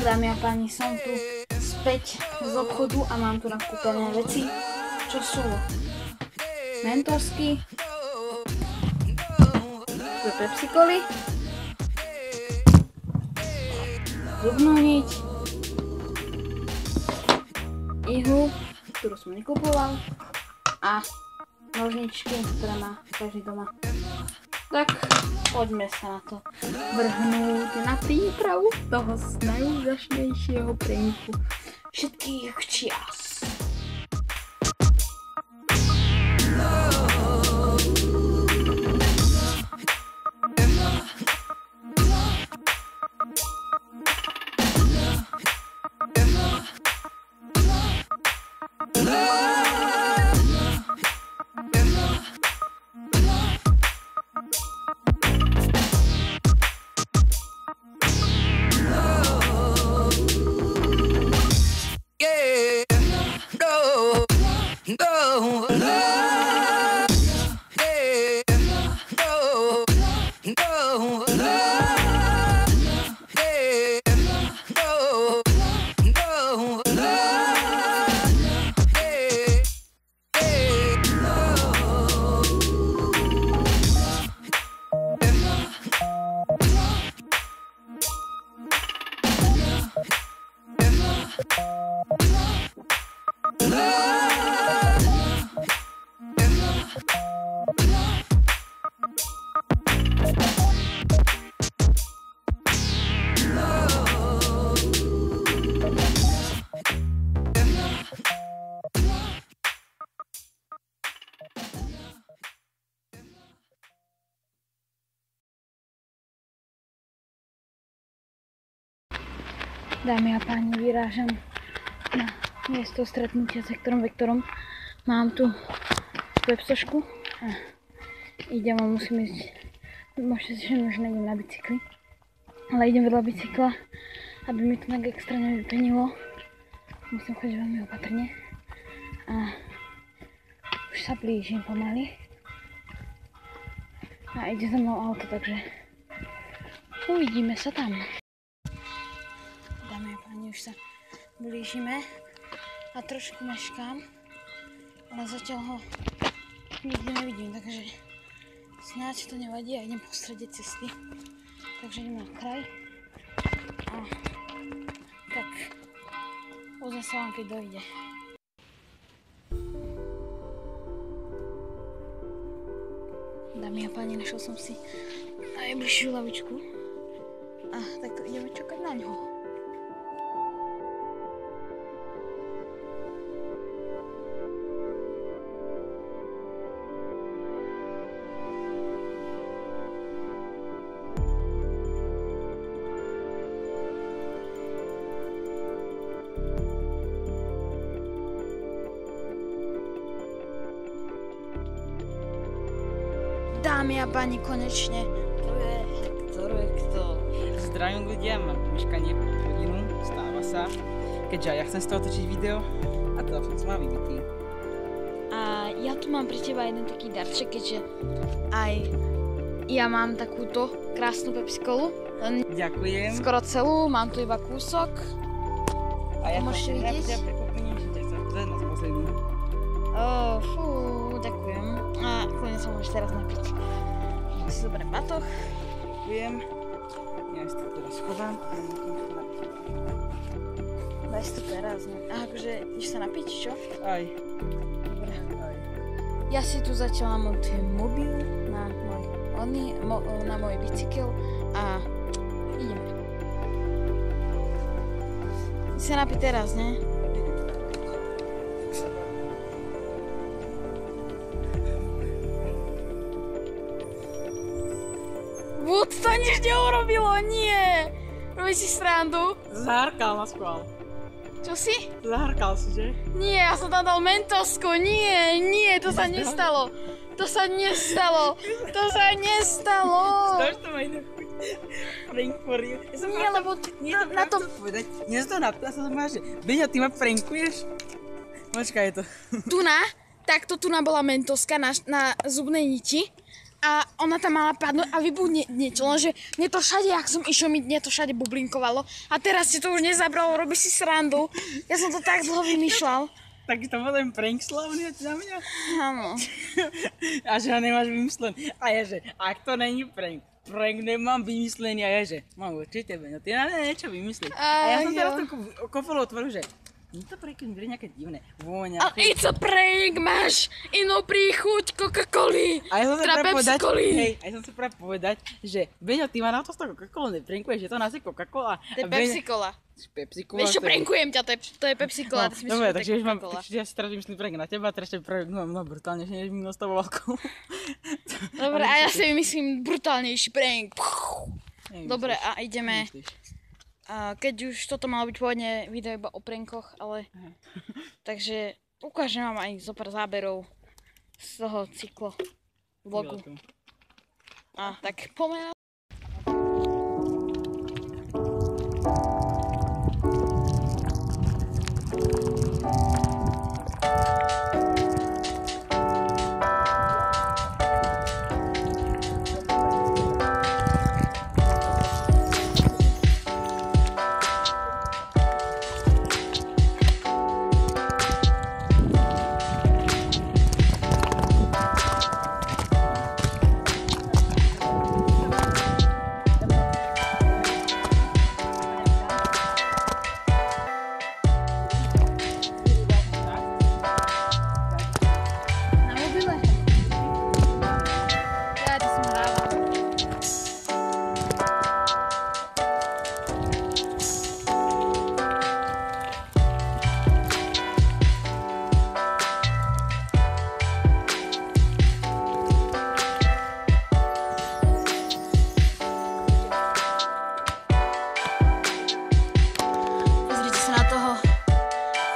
Tak, dámy a páni, som tu späť z obchodu a mám tu nakúpené veci, čo sú mentorsky, tu je Pepsi Coli, zubnú niť, ihlu, ktorú som nekupoval, a nožničky, ktoré má každý doma. Tak, poďme sa na to vrhnúť na prípravu toho najúžasnejšieho pranku všetkých čias. Dámy a páni, vyrážam na miesto stretnutia s Vektorom. Mám tu Pepsošku a idem a musím ísť. Môžete si všimnúť, že nejdem na bicykli, ale idem vedľa bicykla, aby mi to tak extra nevypenilo. Musím chodiť veľmi opatrne a už sa blížim pomaly a ide za mnou auto, takže uvidíme sa tam. Dámy a páni, už sa blížime a trošku meškám, ale zatiaľ ho nikde nevidím, takže snáď to nevadí a idem po strede cesty. Takže idem na kraj a tak ozvem sa vám, keď dojde. Dámy a páni, našiel som si najbližšiu lavičku a takto ideme čakať na ňo. Dámy a páni, konečne to je Hektor. Zdravím ľudia, mám meškanie po hodinu, stáva sa, keďže aj ja chcem z toho točiť video a telefón som má vybitý. A ja tu mám pre teba jeden taký darček, keďže aj ja mám takúto krásnu Pepsi Colu. Ďakujem. Skoro celú, mám tu iba kúsok. A ja môžete vidieť? Prekvapenie, že ťa to je nás posledný. Fú, ďakujem. A kľudne sa môžeš teraz napiť. Si zoberiem batoh. Ďakujem. Ja si to teraz schovám. Daj si to teraz. A akože, ideš sa napiť, čo? Aj. Dobre. Aj. Ja si tu zatiaľ namontujem mobil na môj bicykel a ideme. Ty sa napiť teraz, ne? To nič neurobilo, nie! Robíš si srandu? Zahárkal na schvál. Čo si? Zahárkal si, že? Nie, ja som tam dal mentosku, nie, to sa nestalo. To sa nestalo. Stáš to ma iné chuť. Prank for you. Nie, lebo na tom... Dnes to napila sa to máš, že Beňa, ty ma prankuješ? Počkaj to. Takto tu bola mentoska na zubnej niti. a ona tam mala padnúť a vybuchne niečo, lenže mne to všade, ak som išiel, mne to všade bublinkovalo a teraz ti to už nezabralo, robíš si srandu. Ja som to tak dlho vymýšľal. Tak to bol len prank slavný na mňa. Áno. A že ho nemáš vymyslený. A je, že ak to není prank nemám vymyslený a je, že mám určite, no ty na niečo vymyslíš. A ja som teraz to kofolu otvoril, že nie to prank, mi bude nejaké divné vôňa. Ale it's a prank, máš inú príchuť Coca-Coly. A ja som sa teda práve povedať, Pepsi-Coly. hej, a ja som sa práve povedať, že Beňo, ty ma na to z toho Coca-Cola neprankuješ, že to nás je Coca-Cola. To je Pepsi-Cola. Pepsi-Cola. Vieš čo, prankujem ťa, to je Pepsi-Cola. No, dobre, takže už mám, ja si teraz vymyslím prank na teba, teraz prank no brutálnejšie než minulou s tou volkou. Dobre, a ja si vymyslím brutálnejší prank. Dobre, a ideme. Keď už toto malo byť pôvodne video iba o prankoch, ale... Takže ukážem vám aj zopár záberov z toho cyklo vlogu. A tak poďme na... Pozrite sa na toho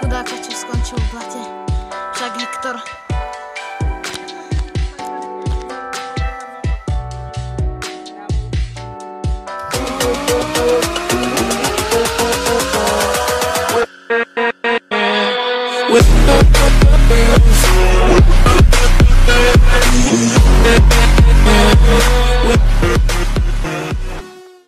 chudáka, čo skončil v blate. Však Hektor